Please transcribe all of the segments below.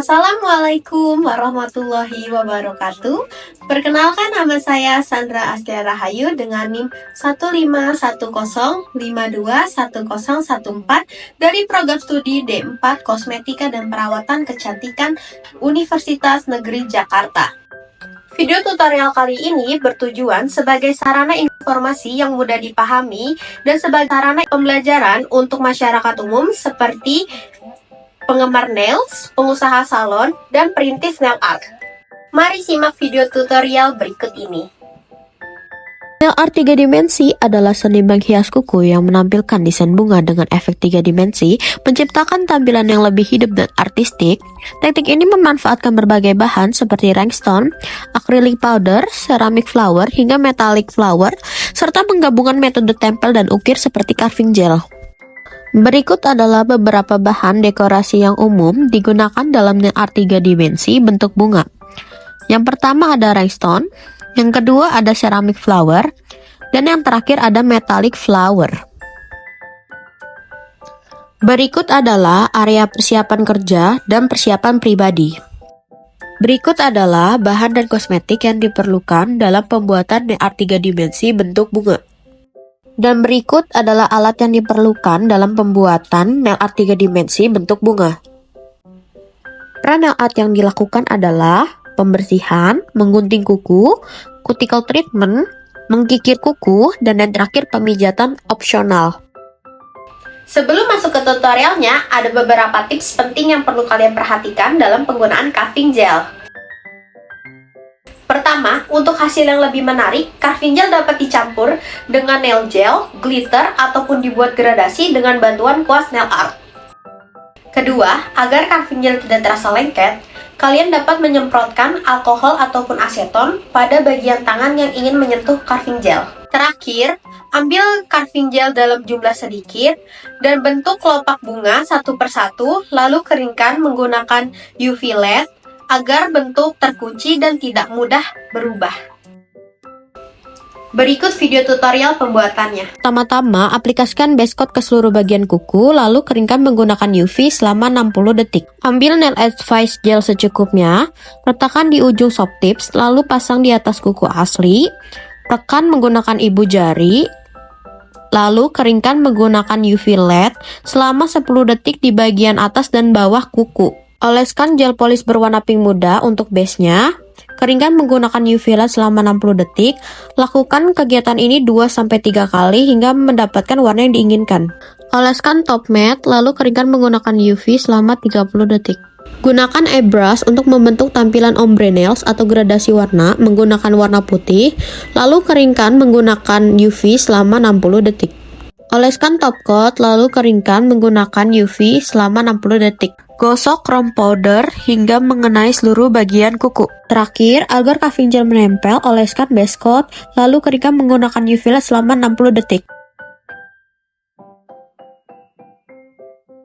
Assalamualaikum warahmatullahi wabarakatuh. Perkenalkan, nama saya Sandra Astia Rahayu dengan NIM 1510525210114 dari program studi D4 Kosmetika dan Perawatan Kecantikan Universitas Negeri Jakarta. Video tutorial kali ini bertujuan sebagai sarana informasi yang mudah dipahami dan sebagai sarana pembelajaran untuk masyarakat umum seperti penggemar nails, pengusaha salon, dan perintis nail art. Mari simak video tutorial berikut ini. Nail art 3 dimensi adalah seni menghias kuku yang menampilkan desain bunga dengan efek 3 dimensi, menciptakan tampilan yang lebih hidup dan artistik. Teknik ini memanfaatkan berbagai bahan seperti rhinestone, acrylic powder, ceramic flower, hingga metallic flower, serta menggabungkan metode tempel dan ukir seperti carving gel. Berikut adalah beberapa bahan dekorasi yang umum digunakan dalam nail art 3 dimensi bentuk bunga. Yang pertama ada rhinestone, yang kedua ada ceramic flower, dan yang terakhir ada metallic flower. Berikut adalah area persiapan kerja dan persiapan pribadi. Berikut adalah bahan dan kosmetik yang diperlukan dalam pembuatan nail art 3 dimensi bentuk bunga. Dan berikut adalah alat yang diperlukan dalam pembuatan nail art 3 dimensi bentuk bunga. Peran nail art yang dilakukan adalah pembersihan, menggunting kuku, cuticle treatment, mengkikir kuku, dan yang terakhir pemijatan opsional. Sebelum masuk ke tutorialnya, ada beberapa tips penting yang perlu kalian perhatikan dalam penggunaan carving gel. Pertama, untuk hasil yang lebih menarik, carving gel dapat dicampur dengan nail gel, glitter, ataupun dibuat gradasi dengan bantuan kuas nail art. Kedua, agar carving gel tidak terasa lengket, kalian dapat menyemprotkan alkohol ataupun aseton pada bagian tangan yang ingin menyentuh carving gel. Terakhir, ambil carving gel dalam jumlah sedikit dan bentuk kelopak bunga satu persatu, lalu keringkan menggunakan UV LED agar bentuk terkunci dan tidak mudah berubah. Berikut video tutorial pembuatannya. Pertama-tama, aplikasikan base coat ke seluruh bagian kuku, lalu keringkan menggunakan UV selama 60 detik. Ambil nail advice gel secukupnya, letakkan di ujung soft tips, lalu pasang di atas kuku asli, tekan menggunakan ibu jari, lalu keringkan menggunakan UV LED selama 10 detik di bagian atas dan bawah kuku. Oleskan gel polish berwarna pink muda untuk base-nya. Keringkan menggunakan UV LED selama 60 detik. Lakukan kegiatan ini 2-3 kali hingga mendapatkan warna yang diinginkan. Oleskan top matte, lalu keringkan menggunakan UV selama 30 detik. Gunakan airbrush untuk membentuk tampilan ombre nails atau gradasi warna menggunakan warna putih, lalu keringkan menggunakan UV selama 60 detik. Oleskan top coat, lalu keringkan menggunakan UV selama 60 detik. Gosok chrome powder hingga mengenai seluruh bagian kuku. Terakhir, agar carving gel menempel, oleskan base coat, lalu keringkan menggunakan UV LED selama 60 detik.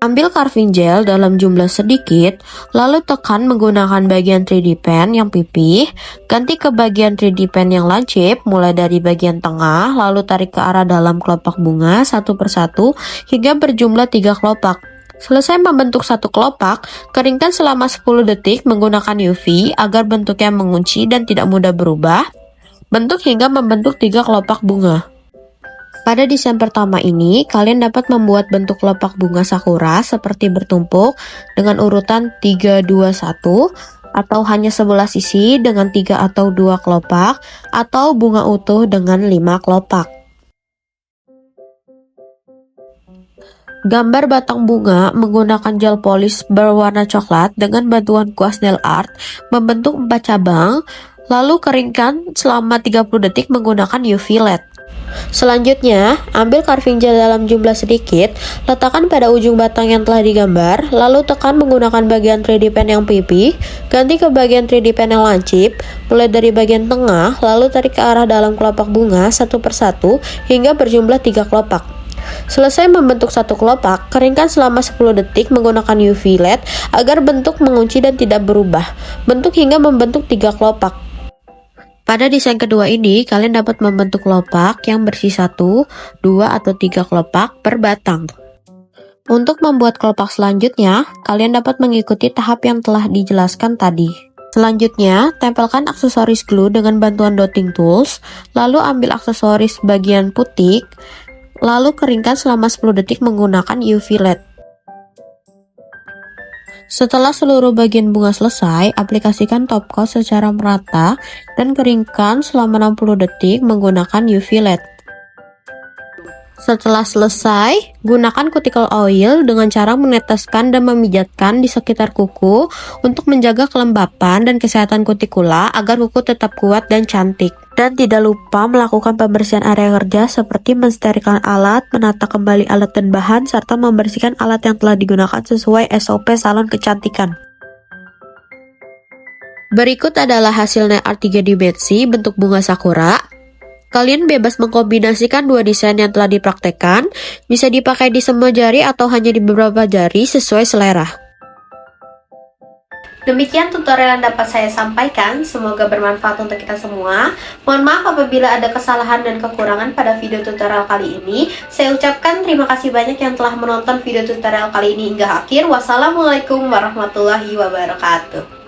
Ambil carving gel dalam jumlah sedikit, lalu tekan menggunakan bagian 3D pen yang pipih, ganti ke bagian 3D pen yang lancip, mulai dari bagian tengah, lalu tarik ke arah dalam kelopak bunga satu persatu hingga berjumlah 3 kelopak. Selesai membentuk satu kelopak, keringkan selama 10 detik menggunakan UV agar bentuknya mengunci dan tidak mudah berubah. Bentuk hingga membentuk 3 kelopak bunga. Pada desain pertama ini, kalian dapat membuat bentuk kelopak bunga sakura seperti bertumpuk dengan urutan 3, 2, 1, atau hanya sebelah sisi dengan 3 atau 2 kelopak, atau bunga utuh dengan 5 kelopak. Gambar batang bunga menggunakan gel polish berwarna coklat dengan bantuan kuas nail art membentuk 4 cabang, lalu keringkan selama 30 detik menggunakan UV LED. Selanjutnya, ambil carving gel dalam jumlah sedikit, letakkan pada ujung batang yang telah digambar, lalu tekan menggunakan bagian 3D pen yang pipih, ganti ke bagian 3D pen yang lancip, mulai dari bagian tengah, lalu tarik ke arah dalam kelopak bunga satu persatu hingga berjumlah 3 kelopak. Selesai membentuk satu kelopak, keringkan selama 10 detik menggunakan UV LED agar bentuk mengunci dan tidak berubah. Bentuk hingga membentuk 3 kelopak. Pada desain kedua ini, kalian dapat membentuk kelopak yang bersih 1, 2, atau 3 kelopak per batang. Untuk membuat kelopak selanjutnya, kalian dapat mengikuti tahap yang telah dijelaskan tadi. Selanjutnya, tempelkan aksesoris glue dengan bantuan dotting tools, lalu ambil aksesoris bagian putik, lalu keringkan selama 10 detik menggunakan UV LED. Setelah seluruh bagian bunga selesai, aplikasikan top coat secara merata dan keringkan selama 60 detik menggunakan UV LED. Setelah selesai, gunakan cuticle oil dengan cara meneteskan dan memijatkan di sekitar kuku untuk menjaga kelembapan dan kesehatan kutikula agar kuku tetap kuat dan cantik. Dan tidak lupa melakukan pembersihan area kerja seperti mensterilkan alat, menata kembali alat dan bahan, serta membersihkan alat yang telah digunakan sesuai SOP salon kecantikan. Berikut adalah hasil nail art 3 dimensi bentuk bunga sakura. Kalian bebas mengkombinasikan dua desain yang telah dipraktekkan, bisa dipakai di semua jari atau hanya di beberapa jari sesuai selera. Demikian tutorial yang dapat saya sampaikan, semoga bermanfaat untuk kita semua. Mohon maaf apabila ada kesalahan dan kekurangan pada video tutorial kali ini. Saya ucapkan terima kasih banyak yang telah menonton video tutorial kali ini hingga akhir. Wassalamualaikum warahmatullahi wabarakatuh.